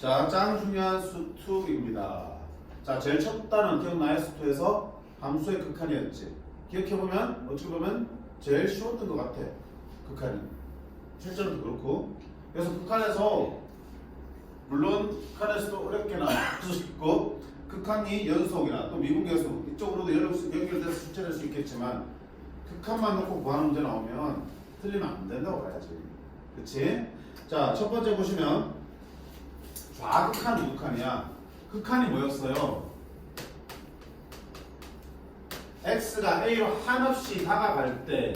자, 짱 중요한 수2입니다. 자, 제일 첫 단은 기억나요? 수2에서 함수의 극한이었지. 기억해보면, 어찌 보면 제일 쉬웠던 것 같아. 극한이. 실제로도 그렇고. 그래서 극한에서, 물론 극한에서도 어렵게 나올 수 있고, 극한이 연속이나 또 미분계수 이쪽으로도 연결돼서 출제될 수 있겠지만, 극한만 놓고 구하는 문제 나오면 틀리면 안 된다고 봐야지. 그치? 자, 첫 번째 보시면, 좌극한, 우극한이야. 극한이 뭐였어요? x가 a로 한없이 다가갈 때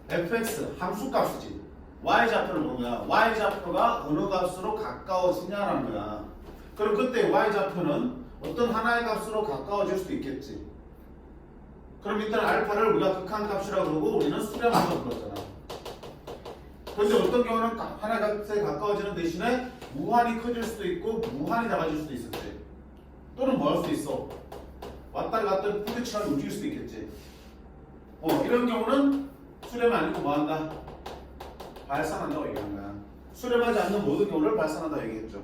fx 함수값이지. y좌표를 보는 거야. y좌표가 어느 값으로 가까워지냐라는 거야. 그럼 그때 y좌표는 어떤 하나의 값으로 가까워질 수도 있겠지. 그럼 일단 알파를 우리가 극한 값이라고 그러고 우리는 수렴하라고 그러잖아. 그런데 어떤 경우는 하나의 값에 가까워지는 대신에 무한히 커질 수도 있고 무한히 작아질 수도 있었지. 또는 뭐 할 수도 있어. 왔다리 갔다리 부딪히면 움직일 수도 있겠지. 이런 경우는 수렴이 아니고 뭐 한다? 발산한다고 얘기하는 거야. 수렴하지 않는 모든 경우를 발산한다고 얘기했죠.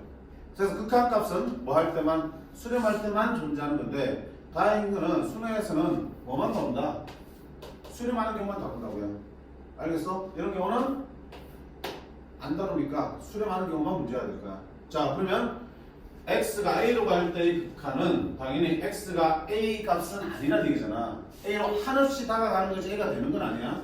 그래서 극한값은 뭐 할 때만, 수렴할 때만 존재하는 건데, 다행인 거는 수능에서는 뭐만 나온다? 수렴하는 경우만 나온다고요. 알겠어? 이런 경우는 안 다루니까 수렴하는 경우만 문제가 될 거야. 자, 그러면 x가 a로 갈 때의 극한은 당연히 x가 a 값은 아니라는 얘기잖아. a로 한없이 다가가는 것이 a가 되는 건 아니야.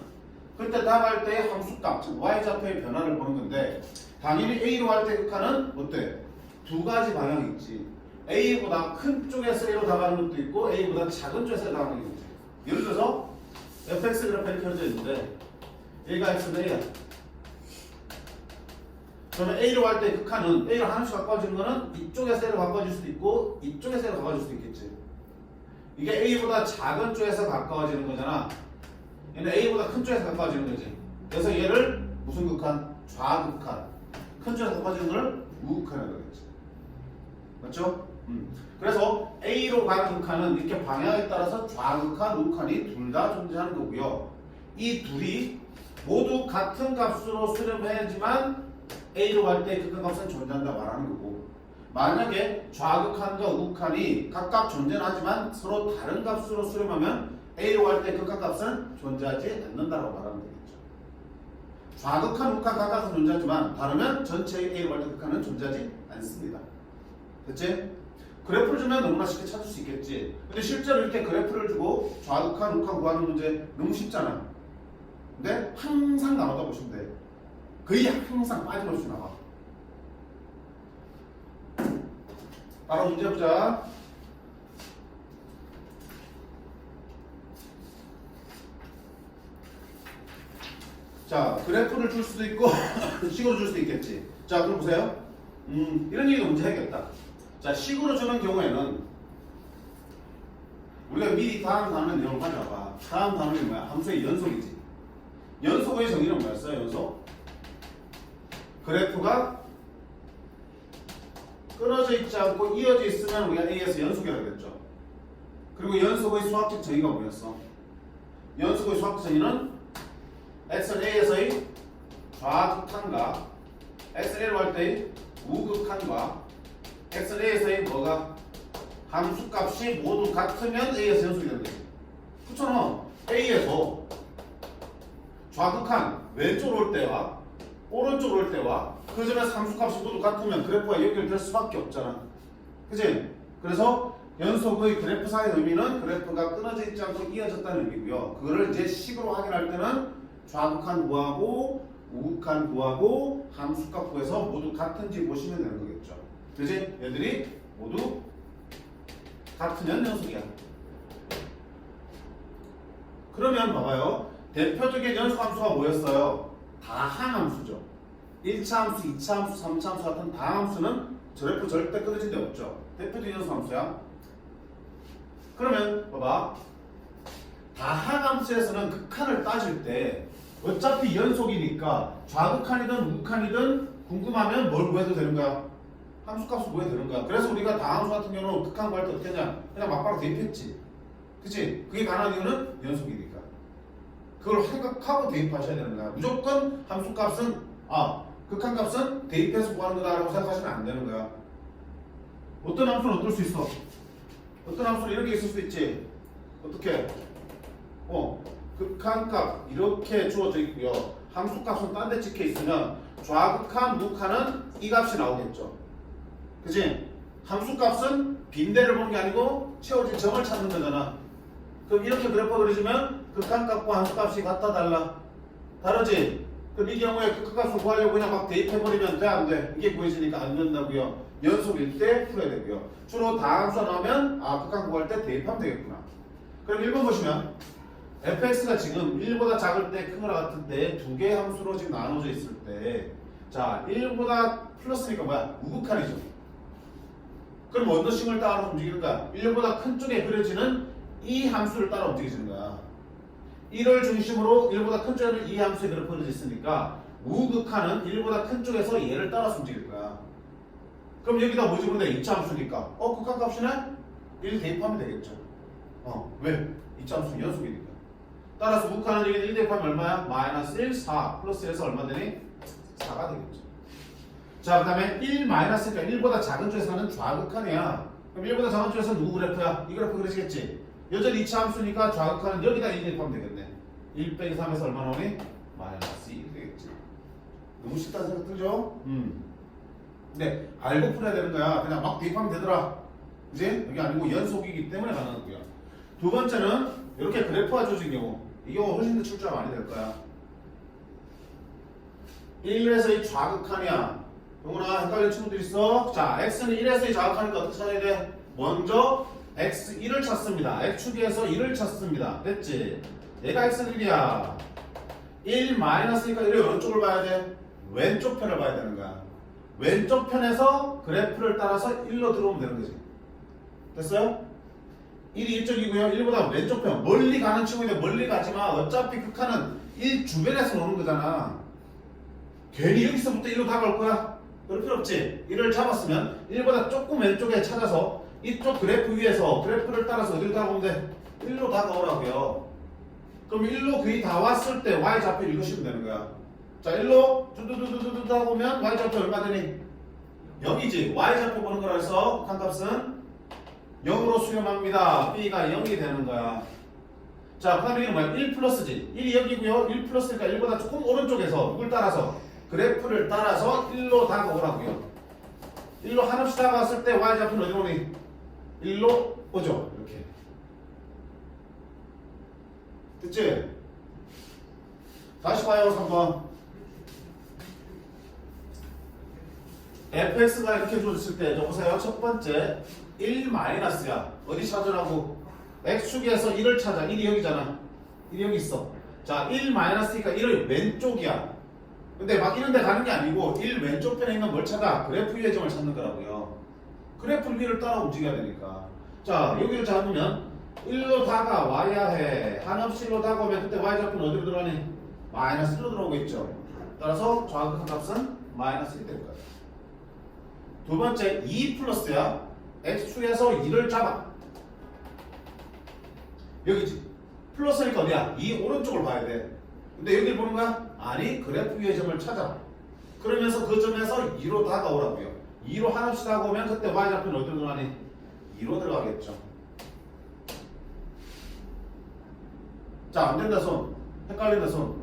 그때 다가갈 때의 함수값, 즉 y좌표의 변화를 보는 건데, 당연히 a로 갈 때의 극한은 어때? 두 가지 방향이 있지. a보다 큰 쪽에서 a로 다가가는 것도 있고 a보다 작은 쪽에서 다가가는 것도 있지. 예를 들어서 fx 그래프가 켜져 있는데 a가 x는 a야. 그러면 a로 갈 때 극한은 a로 하나씩 가까워지는 거는 이쪽에서 a로 가까워질 수도 있고 이쪽에서 a로 가까워질 수도 있겠지. 이게 a보다 작은 쪽에서 가까워지는 거잖아. 얘는 a보다 큰 쪽에서 가까워지는 거지. 그래서 얘를 무슨 극한? 좌극한. 큰 쪽에서 가까워지는 걸 우극한이라고 그랬지. 맞죠? 그래서 a로 가는 극한은 이렇게 방향에 따라서 좌극한, 우극한이 둘 다 존재하는 거고요. 이 둘이 모두 같은 값으로 수렴해야지만 a로 갈 때 극한값은 존재한다 말하는 거고, 만약에 좌극한과 우극한이 각각 존재는 하지만 서로 다른 값으로 수렴하면 a로 갈 때 극한값은 존재하지 않는다고 말하는 거겠죠. 좌극한, 우극한 각각은 존재하지만 다르면 전체의 a로 갈 때 극한은 존재하지 않습니다. 됐지? 그래프를 주면 너무나 쉽게 찾을 수 있겠지. 근데 실제로 이렇게 그래프를 주고 좌극한, 우극한 구하는 문제 너무 쉽잖아. 근데 항상 나오다 보시면 돼. 거의 항상 빠짐없이 나와. 바로 문제 보자. 자, 그래프를 줄 수도 있고 식으로 줄 수도 있겠지. 자, 그럼 보세요. 이런 얘기도 문제 해야겠다. 자, 식으로 주는 경우에는 우리가 미리 다음 단어는 내용을 가져와봐. 다음 단어는 뭐야? 함수의 연속이지. 연속의 정의는 뭐였어요? 연속? 그래프가 끊어져 있지 않고 이어져 있으면 우리가 A에서 연속이라고 했죠. 그리고 연속의 수학적 정의가 뭐였어? 연속의 수학적 정의는 X는 A에서의 좌극한과 X는 A로 갈 때의 우극한과 X는 A에서의 뭐가? 함수값이 모두 같으면 A에서 연속이 되는 거지. 그렇잖아. A에서 좌극한 왼쪽으로 올 때와 오른쪽으로 올 때와 그 전에 함수값이 모두 같으면 그래프가 연결될 수밖에 없잖아. 그치? 그래서 연속의 그래프상의 의미는 그래프가 끊어져 있지 않고 이어졌다는 의미고요. 그거를 이제 식으로 확인할 때는 좌극한 구하고 우극한 구하고 함수값 구해서 모두 같은지 보시면 되는 거겠죠. 그치? 얘들이 모두 같으면 연속이야. 그러면 봐봐요. 대표적인 연속함수가 뭐였어요? 다항함수죠. 1차 함수, 2차 함수, 3차 함수 같은 다항함수는 그래프 절대 끊어진 데 없죠. 대표적인 연속함수야. 그러면 봐봐. 다항함수에서는 극한을 따질 때 어차피 연속이니까 좌극한이든 우극한이든 궁금하면 뭘 구해도 되는 거야? 함수값을 구해도 되는 거야. 그래서 우리가 다항함수 같은 경우는 극한 구할 때 어떻게 하냐? 그냥 막바로 대입했지. 그치? 그게 가능한 이유는 연속이니까. 그걸 생각하고 대입하셔야 되는 거야. 무조건 함수값은 극한값은 대입해서 구하는 거다라고 생각하시면 안 되는 거야. 어떤 함수는 어떨 수 있어? 어떤 함수는 이런 게 있을 수도 있지. 어떻게? 극한값 이렇게 주어져 있고요. 함수값은 딴 데 찍혀 있으면 좌극한, 우극한은 이 값이 나오겠죠. 그치? 함수값은 빈대를 보는 게 아니고 채워진 점을 찾는 거잖아. 그럼 이렇게 그래프 그려주면 극한값과 함수값이 같다 달라? 다르지? 그럼 이 경우에 극한값을 구하려고 그냥 막 대입해버리면 돼? 안 돼? 이게 구해지니까 안 된다고요. 연속일 때 풀어야 되고요. 주로 다함수가 나오면 극한 구할 때 대입하면 되겠구나. 그럼 1번 보시면 fx가 지금 1보다 작을 때 큰 거랑 같은 때 두 개의 함수로 지금 나눠져 있을 때 자 1보다 플러스니까 뭐야? 우극한이죠. 그럼 어느 식을 따라 움직이는 거야? 1보다 큰 쪽에 그려지는 이 함수를 따라 움직이는 거야. 1을 중심으로 1보다 큰 쪽에는 이 함수의 그래프가 그려져 있으니까 우극한은 1보다 큰 쪽에서 얘를 따라서 움직일 거야. 그럼 여기다 뭐 집으면 돼? 2차 함수니까 극한값이네? 1 대입하면 되겠죠. 왜? 2차 함수 연속이니까. 따라서 우극한은 여기 1 대입하면 얼마야? 마이너스 1, 4 플러스 1에서 얼마 되니? 4가 되겠죠. 자, 그 다음에 1 마이너스니까 1보다 작은 쪽에서는 좌극한이야. 그럼 1보다 작은 쪽에서는 누구 그래프야? 이 그래프 그려지겠지? 여전히 2차 함수니까 좌극한은 여기다 1 대입하면 되겠네. 1 빼기 3에서 얼마 나오니? 마이너스 2 되겠지. 너무 쉽다는 생각 들죠? 근데 알고 풀어야 되는 거야. 그냥 막 대입하면 되더라. 그지? 이게 아니고 연속이기 때문에 가능한 거야. 두 번째는 이렇게 그래프가 주어진 경우. 이 경우 훨씬 더 출제가 많이 될 거야. 1에서 이 좌극한이야. 동훈아 헷갈리는 친구들 있어? 자, x는 1에서 이 좌극하니까 어떻게 찾아야 돼? 먼저 x 1을 찾습니다. x축에서 1을 찾습니다. 됐지? 얘가 x는 1이야. 1 마이너스니까 1의 어느 쪽을 봐야 돼? 왼쪽 편을 봐야 되는 거야. 왼쪽 편에서 그래프를 따라서 1로 들어오면 되는 거지. 됐어요? 1이 이쪽이고요. 1보다 왼쪽 편. 멀리 가는 친구인데 멀리 가지만 어차피 극한은 1 주변에서 오는 거잖아. 괜히 여기서부터 1로 다가올 거야? 그럴 필요 없지. 1을 잡았으면 1보다 조금 왼쪽에 찾아서 이쪽 그래프 위에서 그래프를 따라서 어디로 다가오면 돼? 1로 다가오라고요. 그럼 1로 거의 다 왔을 때 y좌표 읽으시면 되는 거야. 자, 1로 두두두두두두 하고면 y좌표 얼마 되니? 0이지. y좌표 보는 거라 해서 극한값은 0으로 수렴합니다. b가 0이 되는 거야. 자, 그 다음에 이게 뭐야? 1 플러스지. 1이 여기고요. 1 플러스니까 1보다 조금 오른쪽에서 누굴 따라서? 그래프를 따라서 1로 다가오라고요. 1로 한없이 다가왔을 때 y좌표는 어디로 오니? 1로 오죠. 이렇게. 됐지? 다시 봐요. 3번. fx가 이렇게 주어졌을 때 보세요. 첫 번째 1 마이너스야. 어디 찾으라고? x축에서 1을 찾아. 1이 여기잖아. 1이 여기 있어. 자, 1 마이너스니까 1의 왼쪽이야. 근데 막 이런 데 가는 게 아니고 1 왼쪽 편에 있는 뭘 찾아? 그래프 위의 점을 찾는 거라고요. 그래프 위를 따라 움직여야 되니까. 자, 여기를 잡으면 1로 다가와야 해. 한없이 1로 다가오면 그때 y좌표는 어디로 들어가니? 마이너스 1로 들어오겠죠. 따라서 좌극한 값은 마이너스 1이 될 거야. 두 번째 2 플러스야. x축에서 2를 잡아. 여기지. 플러스니까 어디야? 이 오른쪽을 봐야 돼. 근데 여기를 보는 거야? 아니, 그래프 위의 점을 찾아. 그러면서 그 점에서 2로 다가오라고요. 2로 한없이 다가오면 그때 y좌표는 어디로 들어가니? 2로 들어가겠죠. 자, 안 된다 손. 헷갈린다 손.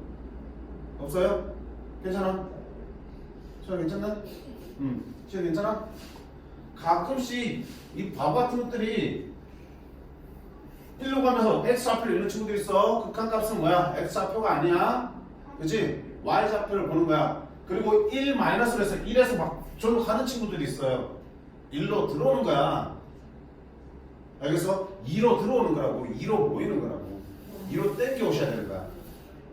없어요? 괜찮아? 시간 괜찮나? 시간 괜찮아? 가끔씩 이 바보 같은 것들이 1로 가면서 x좌표를 읽는 친구들이 있어. 극한값은 뭐야? x좌표가 아니야. 그치? y좌표를 보는 거야. 그리고 1 마이너스로 해서 1에서 막 저로 가는 친구들이 있어요. 1로 들어오는 거야. 알겠어? 2로 들어오는 거라고. 2로 모이는 거라고. 2로 땡겨 오셔야 되는 거야.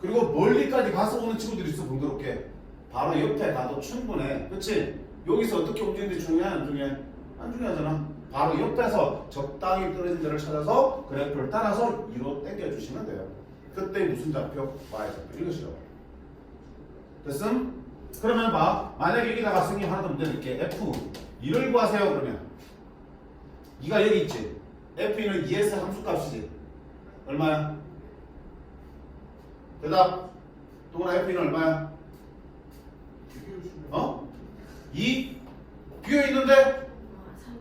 그리고 멀리까지 가서 오는 친구들이 있어. 번거롭게. 바로 옆에 가도 충분해. 그치? 여기서 어떻게 움직이는지 중요해? 안 중요해? 안 중요하잖아. 바로 옆에서 적당히 떨어진 데를 찾아서 그래프를 따라서 2로 당겨주시면 돼요. 그때 무슨 좌표? y좌표. 이것이라고. 됐음? 그러면 봐. 만약에 여기다가 선생님 하나 더 문제 낼게. f 2를 구하세요. 그러면 2가 여기 있지. f2는 2에서 함수값이지. 얼마야? 대답. 동훈아 f2는 얼마야? 어? 2 비어 있는데 아, 3,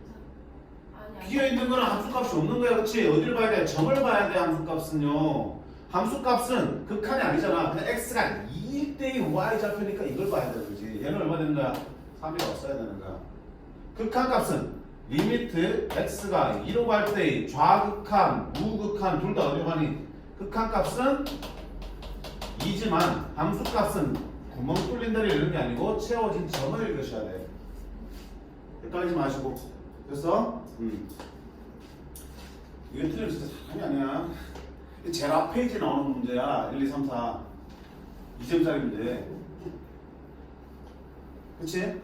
4. 아니, 비어 있는 거는 함수값이 없는 거야, 그렇지? 어디를 봐야 돼? 점을 봐야 돼. 함수값은요. 함수값은 극한이 아니잖아. 그냥 x가 2일 때의 y 좌표니까 이걸 봐야 되는 거지. 얘는 얼마 되는 거야? 3이 없어야 되는 거야. 극한값은 리미트 x가 2로 갈 때의 좌극한, 우극한 둘 다 어디로 가니? 극한값은 2지만 함수값은 구멍 뚫린 데를 읽는 게 아니고 채워진 점을 읽으셔야 돼. 헷갈리지 마시고. 됐어? 이게 틀리면 진짜 사람이 아니야. 제일 앞 페이지에 나오는 문제야. 1, 2, 3, 4. 2점짜리 문제. 그치?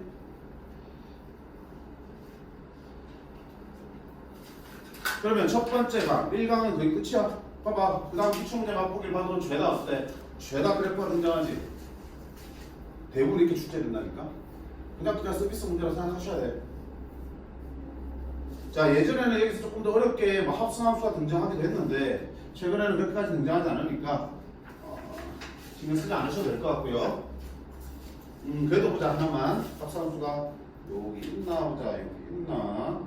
그러면 첫 번째가 1강은 거의 끝이야. 봐봐. 그 다음 기출문제가 보길 봐도 죄다 어때? 죄다 그래프가 등장하지. 대부분 이렇게 출제된다니까. 그냥 서비스 문제라고 생각하셔야 돼. 자, 예전에는 여기서 조금 더 어렵게 뭐 합성함수가 등장하기도 했는데 최근에는 그렇게까지 등장하지 않으니까 신경 쓰지 않으셔도 될 것 같고요. 그래도 보자. 하나만. 합성함수가 여기 있나 보자. 여기 있나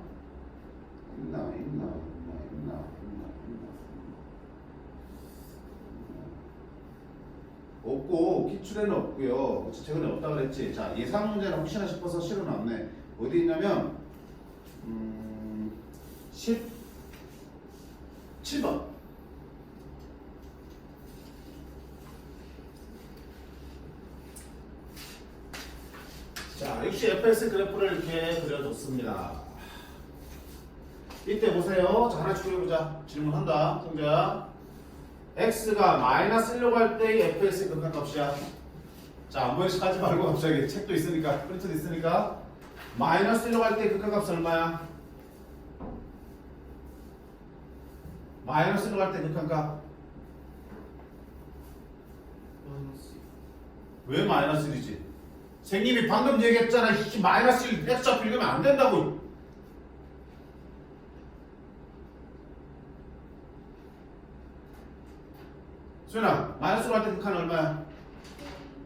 없고 기출에는 없고요. 그치? 최근에 없다 그랬지. 자, 예상 문제는 혹시나 싶어서 실어놨네. 어디 있냐면 17번. 자, 역시 fx 그래프를 이렇게 그려줬습니다. 이때 보세요. 자, 하나씩 그려보자. 질문한다. 성재야. x가 마이너스 1로 갈 때의 fx의 극한값이야. 자, 한 번씩 하지 말고 갑자기 책도 있으니까, 프린트도 있으니까. 마이너스 1로 갈 때의 극한값은 얼마야? 마이너스 1로 갈 때 극한값. 왜 마이너스 1이지? 선생님이 방금 얘기했잖아. 마이너스 1 x좌표 읽으면 안 된다고. 수연아, 마이너스로 갈 때 극한은 얼마야?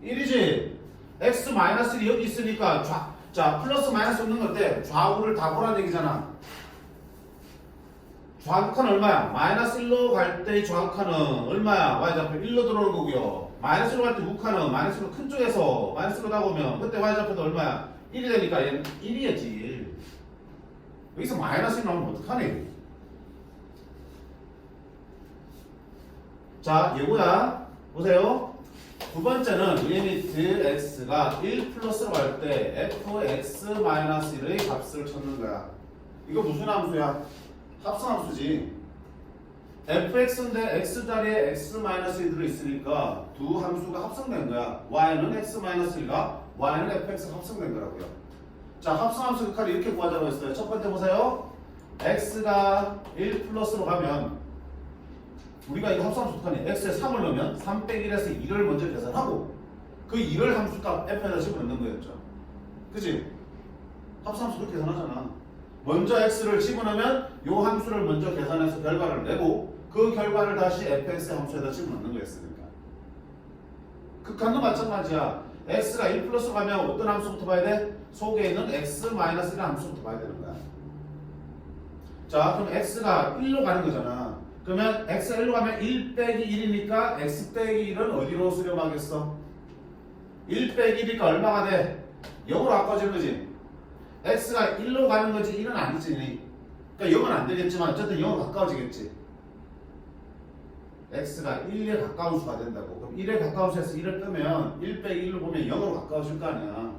1이지. x 마이너스 1이 여기 있으니까 자, 플러스 마이너스 없는 건데 좌우를 다 보라는 얘기잖아. 좌극한은 얼마야? 마이너스 1로 갈 때의 좌극한은 얼마야? y좌표 1로 들어오는 거고요. 마이너스 1로 갈 때 우극한은 마이너스 1로 큰 쪽에서 마이너스 1로 나오면 그때 y좌표도 얼마야? 1이 되니까 얘는 1이었지. 여기서 마이너스 1 나오면 어떡하니? 자, 얘구야. 보세요. 두 번째는 리미트 x가 1 플러스로 갈 때 fx-1의 값을 찾는 거야. 이거 무슨 함수야? 합성함수지. fx인데 x 자리에 x-1이 들어있으니까 두 함수가 합성된 거야. y는 x-1과 y는 fx가 합성된 거라고요. 자, 합성함수 극한을 이렇게 구하자고 했어요. 첫 번째 보세요. x가 1 플러스로 가면 우리가 이거 합성함수 극한이 x에 3을 넣으면 3 빼기 1에서 2를 먼저 계산하고 그 2를 함수값 f에다 집어넣는 거였죠. 그치? 합성함수 그렇게 계산하잖아. 먼저 x를 집어넣으면 이 함수를 먼저 계산해서 결과를 내고 그 결과를 다시 fx 함수에다 집어넣는 거였으니까. 극한도 마찬가지야. x가 1 플러스 가면 어떤 함수부터 봐야 돼? 속에 있는 x-1이라는 함수부터 봐야 되는 거야. 자, 그럼 x가 1로 가는 거잖아. 그러면 x가 1로 가면 1 빼기 1이니까 x 빼기 1은 어디로 수렴하겠어? 1 빼기 1이니까 얼마가 돼? 0으로 바꿔지는 거지. x가 1로 가는 거지 1은 아니지. 그러니까 0은 안 되겠지만 어쨌든 0으로 가까워지겠지. x가 1에 가까운 수가 된다고. 그럼 1에 가까운 수에서 1을 빼면 1 빼기 1로 보면 0으로 가까워질 거 아니야.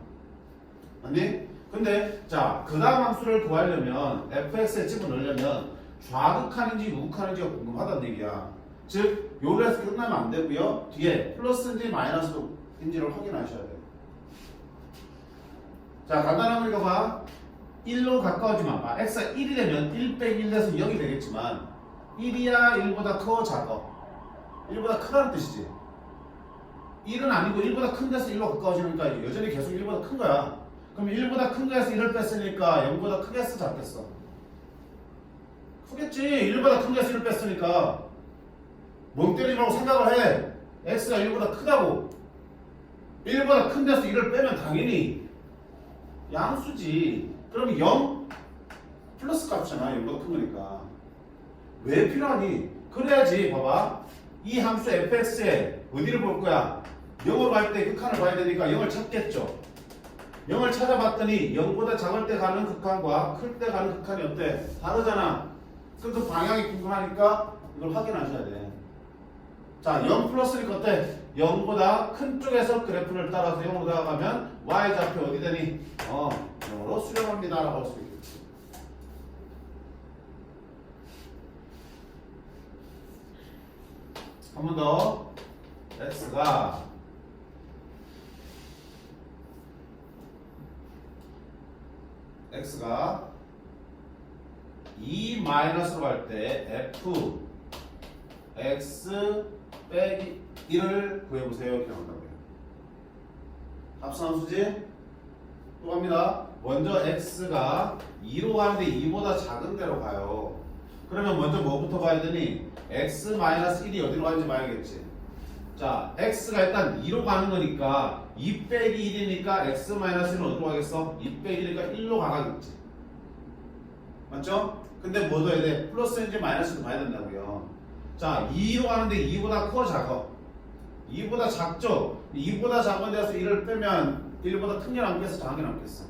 아니? 근데 자, 그 다음 함수를 구하려면 fx에 집어넣으려면 좌극한인지 우극한인지가 궁금하다는 얘기야. 즉 요래서 끝나면 안 되고요. 뒤에 플러스인지 마이너스인지를 확인하셔야 돼요. 자, 간단한 거 읽어봐. 1로 가까워지면 x가 1이 되면 1 빼기 1 돼서 0이 되겠지만 1이야 1보다 커 작아? 1보다 크다는 뜻이지. 1은 아니고 1보다 큰 데서 1로 가까워지니까 여전히 계속 1보다 큰 거야. 그럼 1보다 큰 거에서 1을 뺐으니까 0보다 크겠어 작겠어? 크겠지. 1보다 큰 거에서 1을 뺐으니까. 멍 때리지 말고 생각을 해. x가 1보다 크다고. 1보다 큰 데서 1을 빼면 당연히 양수지. 그러면 0 플러스 값이잖아. 0보다 큰 거니까. 왜 필요하니? 그래야지 봐봐. 이 함수 fx에 어디를 볼 거야? 0으로 갈 때 극한을 봐야 되니까 0을 찾겠죠. 0을 찾아봤더니 0보다 작을 때 가는 극한과 클 때 가는 극한이 어때? 다르잖아. 그 방향이 궁금하니까 이걸 확인하셔야 돼. 자, 0 플러스니까 어때? 0보다 큰 쪽에서 그래프를 따라서 0으로 다가가면 y좌표 어디 되니? 0으로 수렴합니다 라고 할 수 있겠지. 한 번 더. x가 2 마이너스로 갈 때 f x 빼기 1을 구해보세요. 이렇게 나온다고요. 합성함수지? 또 갑니다. 먼저 x가 2로 가는데 2보다 작은 데로 가요. 그러면 먼저 뭐부터 봐야 되니? x-1이 어디로 가는지 봐야겠지. 자, x가 일단 2로 가는 거니까 2 빼기 1이니까 x-1은 어디로 가겠어? 2 빼기 1이니까 1로 가겠지. 맞죠? 근데 뭐 넣어야 돼? 플러스인지 마이너스인지 봐야 된다고요. 자, 2로 가는데 2보다 커 작아? 2보다 작죠? 2보다 작은 데서 1을 빼면 1보다 큰 게 남겠어? 작은 게 남겠어?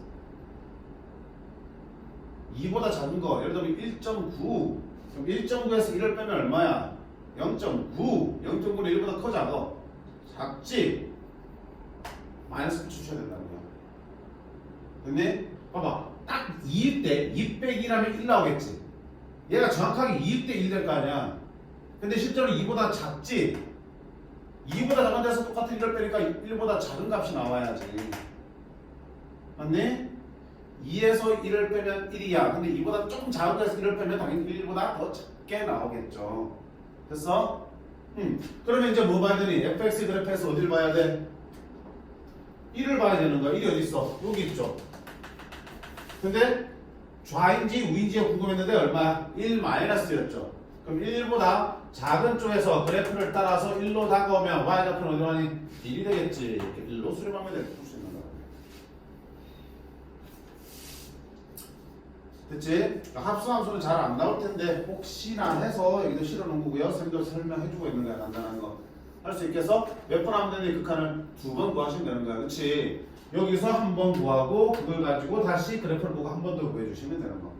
2보다 작은 거 예를 들면 1.9 그럼 1.9에서 1을 빼면 얼마야? 0.9 0.9는 1보다 커 작아? 작지? 마이너스 붙여줘야 된다고요. 근데 봐봐 딱 2일 때 2 빼기 1하면 1 나오겠지. 얘가 정확하게 2일 때 1 될 거 아니야. 근데 실제로 2보다 작지? 2보다 작은 데서 똑같은 1을 빼니까 1보다 작은 값이 나와야지. 맞니? 2에서 1을 빼면 1이야. 근데 2보다 조금 작은 데서 1을 빼면 당연히 1보다 더 작게 나오겠죠. 됐어? 그러면 이제 뭐 봐야 되니? fx 그래프에서 어디를 봐야 돼? 1을 봐야 되는 거야. 1이 어디 있어? 여기 있죠. 근데 좌인지 우인지가 궁금했는데 얼마야? 1-였죠. 그럼 1보다 작은 쪽에서 그래프를 따라서 1로 다가오면 y좌표는 어디로 가니? 1이 되겠지. 이렇게 1로 수렴하면 될 수 있는 거야. 됐지? 합수함수는 잘 안 나올 텐데 혹시나 해서 여기도 실어 놓은 거고요. 선생님도 설명해주고 있는 거야. 간단한 거. 할 수 있겠어? 몇 번 하면 되니 극한을 2번 구하시면 되는 거야. 그치? 여기서 한 번 구하고 그걸 가지고 다시 그래프를 보고 한 번 더 구해주시면 되는 거.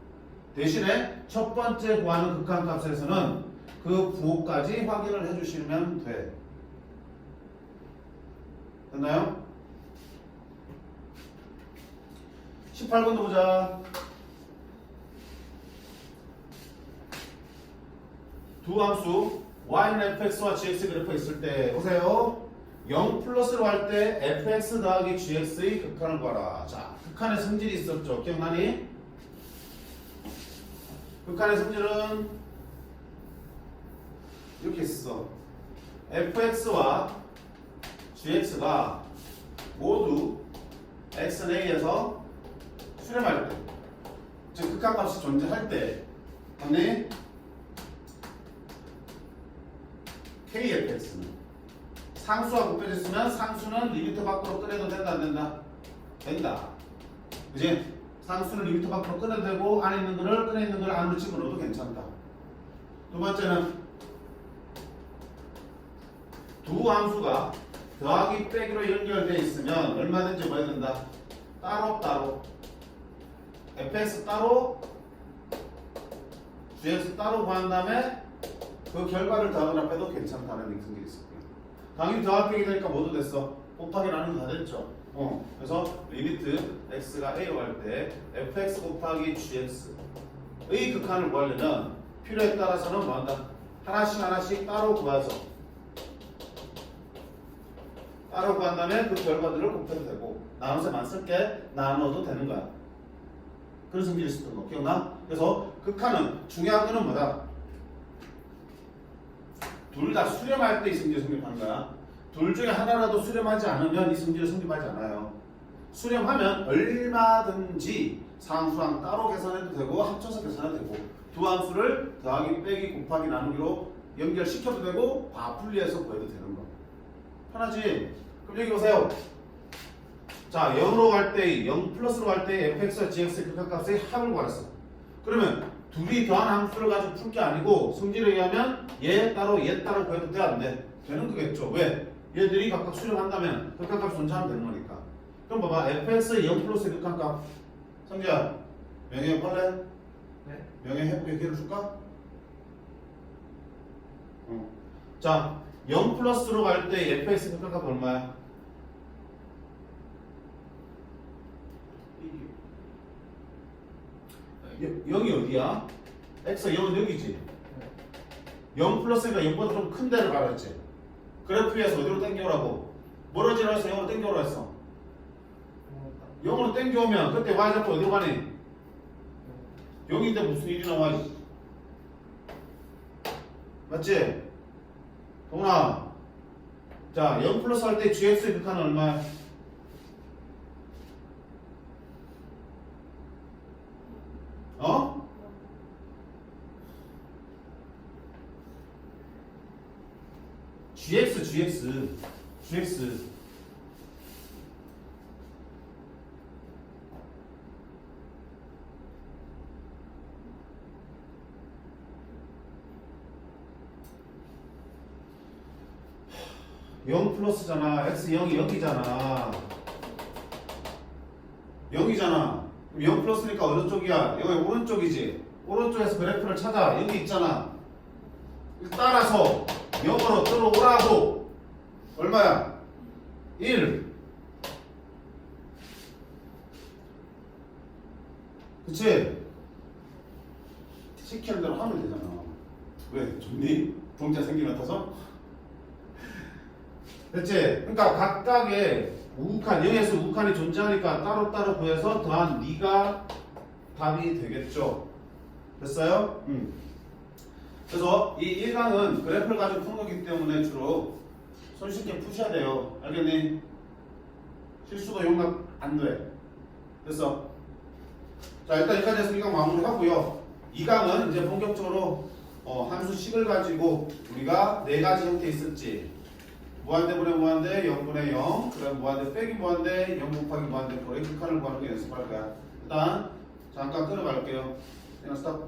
대신에 첫 번째 구하는 극한 값에서는 그 부호까지 확인을 해주시면 돼. 됐나요? 18번도 보자. 두 함수 y는 fx와 gx 그래프가 있을 때 보세요. 0 플러스로 할 때 fx 더하기 gx의 극한을 구하라. 자, 극한의 성질이 있었죠. 기억나니? 극한의 성질은 이렇게 있어. fx와 gx가 모두 x는 a에서 수렴할 때, 즉 극한값이 존재할 때, 맞니? kfx는 상수와 곱해졌으면 상수는 리미터 밖으로 꺼내도 된다 안 된다? 된다. 그지? 상수는 리미터 밖으로 꺼내도 되고 안에 있는 거를 꺼내 있는 걸 안으로 집어넣어도 괜찮다. 두 번째는 두 함수가 더하기 빼기로 연결되어 있으면 얼마든지 뭐 해야 된다? 따로 fx 따로 gx 따로 구한 다음에 그 결과를 더하거나 빼도 괜찮다는 성질이 있었고요. 당연히 더하기 빼기 되니까 뭐도 됐어? 곱하기 나누기 다 됐죠. 그래서 리미트 x가 a로 갈 때 fx 곱하기 gx의 극한을 구하려면 필요에 따라서는 뭐 한다? 하나씩 따로 구해서 따로 구한 다음에 그 결과들을 곱해도 되고 나눠서만 쓸게 나눠도 되는 거야. 그런 성질이 있었던 거 기억나? 그래서 극한은 중요한 거는 뭐다? 둘 다 수렴할 때 이 성질을 성립하는 거야. 둘 중에 하나라도 수렴하지 않으면 이 성질을 성립하지 않아요. 수렴하면 얼마든지 상수항 따로 계산해도 되고 합쳐서 계산해도 되고 두 함수를 더하기 빼기 곱하기 나누기로 연결시켜도 되고 바풀리해서 구해도 되는 거. 편하지? 그럼 여기 보세요. 자 0으로 갈 때 0 플러스로 갈 때 fx와 gx의 극한값의 합을 구하랬어. 그러면 둘이 더한 함수를 가지고 풀 게 아니고 성질에 의하면 얘 따로 구해도 돼 안 돼? 되는 거겠죠. 왜? 얘들이 각각 수렴한다면 극한값 존재하면 되는 거니까. 그럼 봐봐 fx의 0 플러스의 극한값 성재야 명예 볼래? 네? 명예 해보게 기회를 줄까? 자, 0 플러스로 갈 때 fx 극한값 얼마야? 0이 어디야? x가 0은 여기지. 0 플러스니까 0보다 좀 큰 데를 가라 했지. 그래프에서 어디로 당겨오라고? 멀어지라 해서 0으로 당겨오라 했어. 0으로 당겨오면 그때 y좌표 어디로 가니? 0인데 무슨 일이 나와? 맞지? 동훈아. 자, 0 플러스 할 때 gx의 극한은 얼마야? 어? GX. 영 플러스잖아. x 0이 여기잖아. 0이잖아. 0 플러스니까 어느 쪽이야? 여기 오른쪽이지. 오른쪽에서 그래프를 찾아. 여기 있잖아. 따라서 0으로 들어오라고. 얼마야? 1. 그치? 시키는 대로 하면 되잖아. 왜? 좋니? 동자 생기 같아서? 됐지? 그러니까 각각의 우극한, 0에서 우극한이 존재하니까 따로따로 구해서 더한 네가 답이 되겠죠. 됐어요? 그래서 이 1강은 그래프를 가지고 푸는 거기 때문에 주로 손쉽게 푸셔야 돼요. 알겠니? 실수가 용납 안 돼. 됐어? 자, 일단 여기까지 해서 1강 마무리 하고요. 2강은 이제 본격적으로 함수식을 가지고 우리가 4가지 형태 있었지. 무한대분의 무한대, 0분의 0, 그 다음 무한대 빼기 무한대, 0 곱하기 무한대, 그의 극한을 구하는 게 연습할 거야. 일단 잠깐 끊어갈게요. 그냥 스탑.